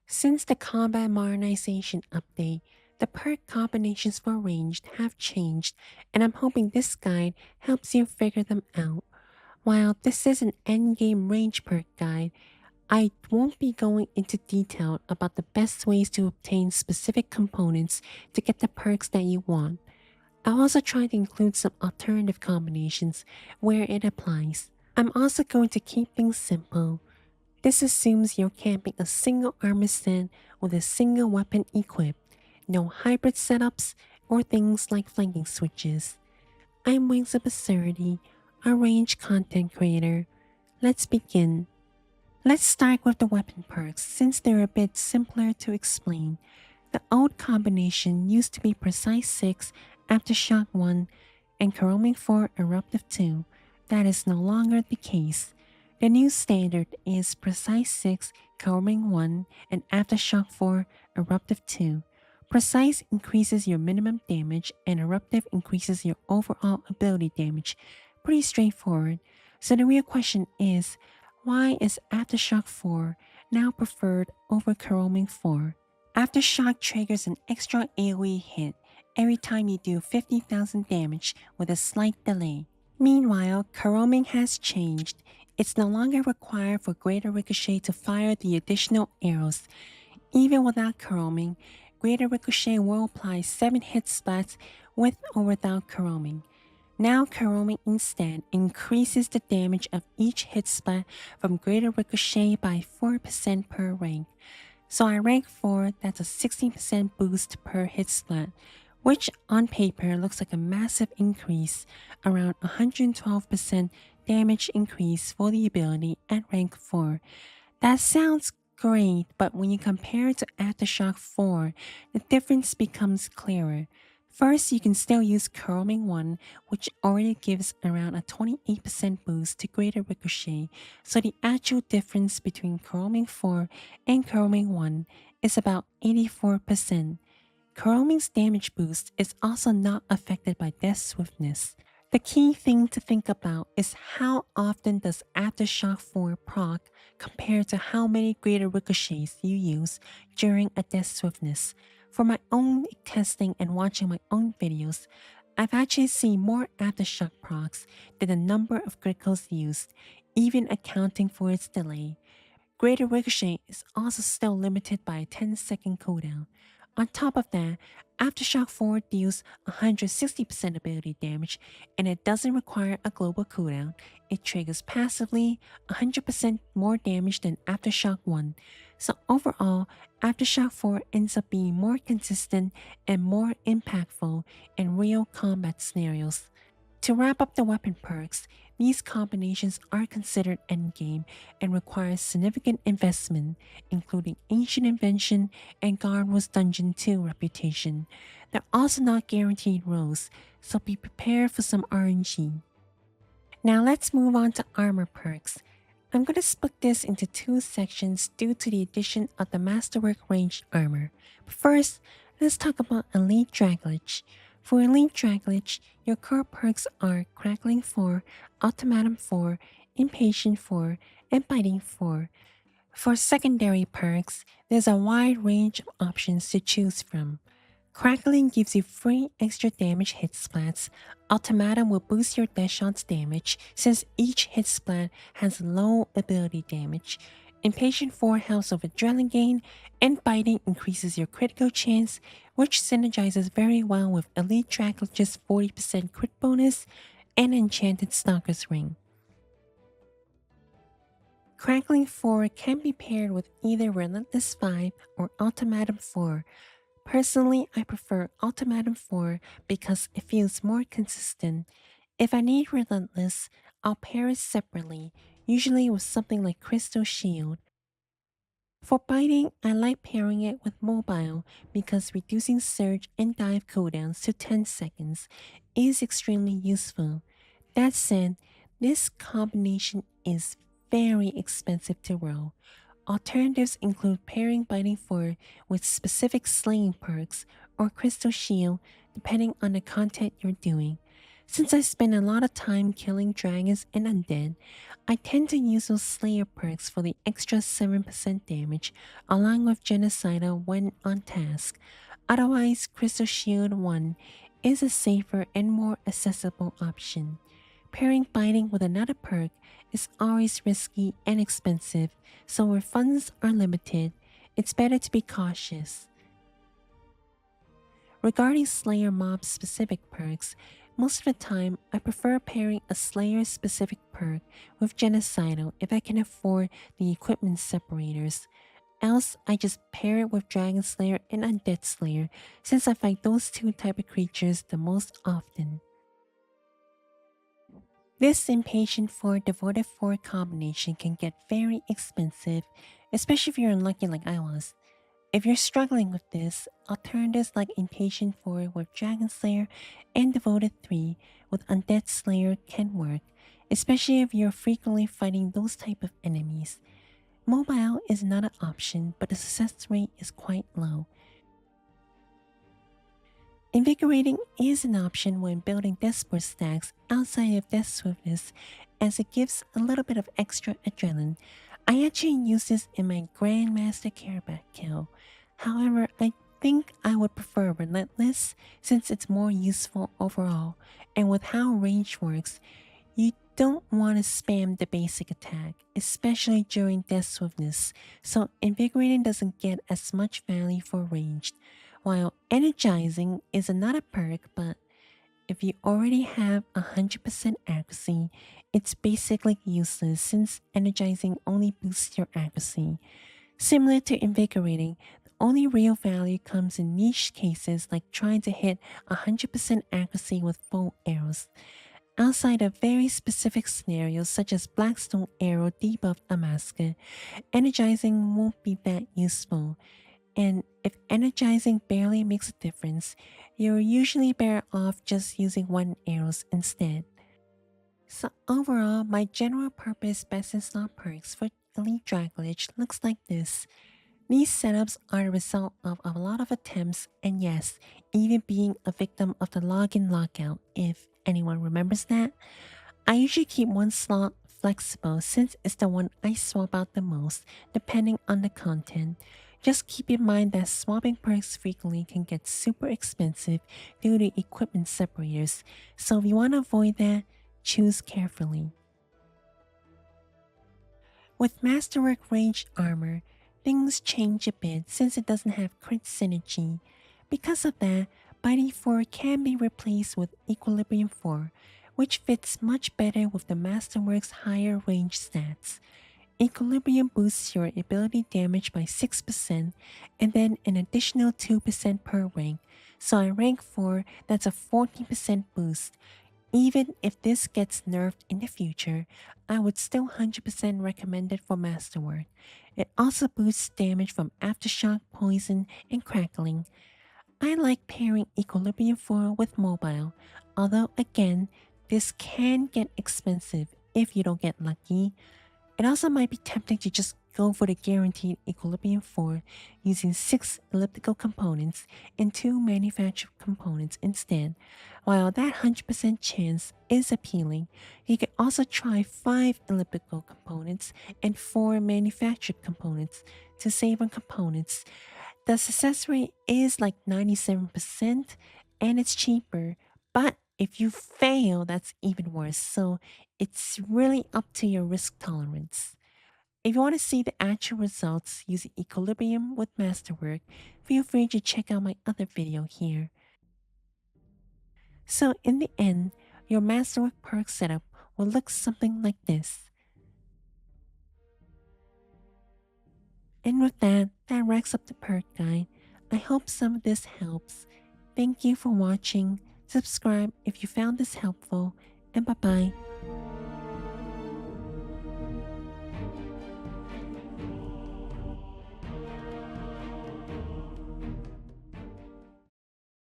Since the combat modernization update, the perk combinations for ranged have changed, and I'm hoping this guide helps you figure them out. While this is an endgame range perk guide, I won't be going into detail about the best ways to obtain specific components to get the perks that you want. I'll also try to include some alternative combinations where it applies. I'm also going to keep things simple. This assumes you're camping a single armor set with a single weapon equipped, no hybrid setups or things like flanking switches. I'm Wings of Absurdity, a range content creator. Let's begin. Let's start with the weapon perks since they're a bit simpler to explain. The old combination used to be Precise 6, Aftershock 1, and Caroming 4, Eruptive 2. That is no longer the case. The new standard is Precise 6, Caroming 1, and Aftershock 4, Eruptive 2. Precise increases your minimum damage and Eruptive increases your overall ability damage. Pretty straightforward. So the real question is, why is Aftershock 4 now preferred over Caroming 4? Aftershock triggers an extra AoE hit every time you do 50,000 damage with a slight delay. Meanwhile, Caroming has changed. It's no longer required for Greater Ricochet to fire the additional arrows. Even without Caroming, Greater Ricochet will apply 7 hit splats with or without Caroming. Now Caroming instead increases the damage of each hit splat from Greater Ricochet by 4% per rank. So I rank 4, that's a 16% boost per hit splat, which on paper looks like a massive increase, around 112% damage increase for the ability at rank 4. That sounds great, but when you compare it to Aftershock 4, the difference becomes clearer. First, you can still use Caroming 1, which already gives around a 28% boost to Greater Ricochet, so the actual difference between Caroming 4 and Caroming 1 is about 84%. Caroming's damage boost is also not affected by death swiftness. The key thing to think about is how often does Aftershock 4 proc compared to how many greater ricochets you use during a death swiftness. For my own testing and watching my own videos, I've actually seen more Aftershock procs than the number of criticals used, even accounting for its delay. Greater Ricochet is also still limited by a 10-second cooldown. On top of that, Aftershock 4 deals 160% ability damage and it doesn't require a global cooldown. It triggers passively 100% more damage than Aftershock 1. So overall, Aftershock 4 ends up being more consistent and more impactful in real combat scenarios. To wrap up the weapon perks, these combinations are considered endgame and require significant investment, including Ancient Invention and Gardenwood's Dungeon 2 reputation. They're also not guaranteed rolls, so be prepared for some RNG. Now let's move on to armor perks. I'm going to split this into two sections due to the addition of the Masterwork ranged armor. But first, let's talk about Elite Dracolich. For Elite Dracolich, your core perks are Crackling 4, Ultimatum 4, Impatient 4, and Biting 4. For secondary perks, there's a wide range of options to choose from. Crackling gives you free extra damage hit splats. Ultimatum will boost your death shot's damage since each hit splat has low ability damage. Impatient 4 helps with adrenaline gain, and Biting increases your critical chance, which synergizes very well with Elite Dracolich's 40% crit bonus and Enchanted Stalker's Ring. Crackling 4 can be paired with either Relentless 5 or Ultimatum 4. Personally, I prefer Ultimatum 4 because it feels more consistent. If I need Relentless, I'll pair it separately, usually with something like Crystal Shield. For biting, I like pairing it with Mobile because reducing surge and dive cooldowns to 10 seconds is extremely useful. That said, this combination is very expensive to roll. Alternatives include pairing Biting 4 with specific slaying perks or Crystal Shield depending on the content you're doing. Since I spend a lot of time killing dragons and undead, I tend to use those Slayer perks for the extra 7% damage along with Genocidal when on task. Otherwise, Crystal Shield 1 is a safer and more accessible option. Pairing Biting with another perk is always risky and expensive, so where funds are limited, it's better to be cautious. Regarding Slayer mob specific perks, most of the time I prefer pairing a Slayer specific perk with Genocidal if I can afford the equipment separators. Else, I just pair it with Dragon Slayer and Undead Slayer since I fight those two type of creatures the most often. This Impatient 4 Devoted 4 combination can get very expensive, especially if you're unlucky like I was. If you're struggling with this, alternatives like Impatient 4 with Dragon Slayer and Devoted 3 with Undead Slayer can work, especially if you're frequently fighting those type of enemies. Mobile is not an option, but the success rate is quite low. Invigorating is an option when building Deathspore stacks outside of Death Swiftness, as it gives a little bit of extra adrenaline. I actually use this in my Grandmaster Careback kill. However, I think I would prefer Relentless since it's more useful overall, and with how range works, you don't want to spam the basic attack, especially during Death Swiftness, so Invigorating doesn't get as much value for ranged. While Energizing is another perk, but if you already have 100% accuracy, it's basically useless since Energizing only boosts your accuracy. Similar to Invigorating, the only real value comes in niche cases like trying to hit 100% accuracy with bow arrows. Outside of very specific scenarios such as Blackstone Arrow debuffed Amaska, Energizing won't be that useful. And if Energizing barely makes a difference, you're usually better off just using one arrows instead. So overall, my general purpose best in slot perks for Elite Dracolich looks like this. These setups are the result of a lot of attempts and yes, even being a victim of the login lockout if anyone remembers that. I usually keep one slot flexible since it's the one I swap out the most depending on the content. Just keep in mind that swapping perks frequently can get super expensive due to equipment separators, so if you want to avoid that, choose carefully. With Masterwork ranged armor, things change a bit since it doesn't have crit synergy. Because of that, Biting 4 can be replaced with Equilibrium 4, which fits much better with the Masterwork's higher range stats. Equilibrium boosts your ability damage by 6% and then an additional 2% per rank, so at rank 4 that's a 14% boost. Even if this gets nerfed in the future, I would still 100% recommend it for Masterwork. It also boosts damage from Aftershock, Poison, and Crackling. I like pairing Equilibrium 4 with Mobile, although again, this can get expensive if you don't get lucky. It also might be tempting to just go for the guaranteed Equilibrium 4 using 6 elliptical components and 2 manufactured components instead. While that 100% chance is appealing, you can also try 5 elliptical components and 4 manufactured components to save on components. The success rate is like 97% and it's cheaper, but if you fail, that's even worse, so it's really up to your risk tolerance. If you want to see the actual results using Equilibrium with Masterwork, feel free to check out my other video here. So in the end, your Masterwork perk setup will look something like this. And with that, that wraps up the perk guide. I hope some of this helps. Thank you for watching. Subscribe if you found this helpful, and bye bye.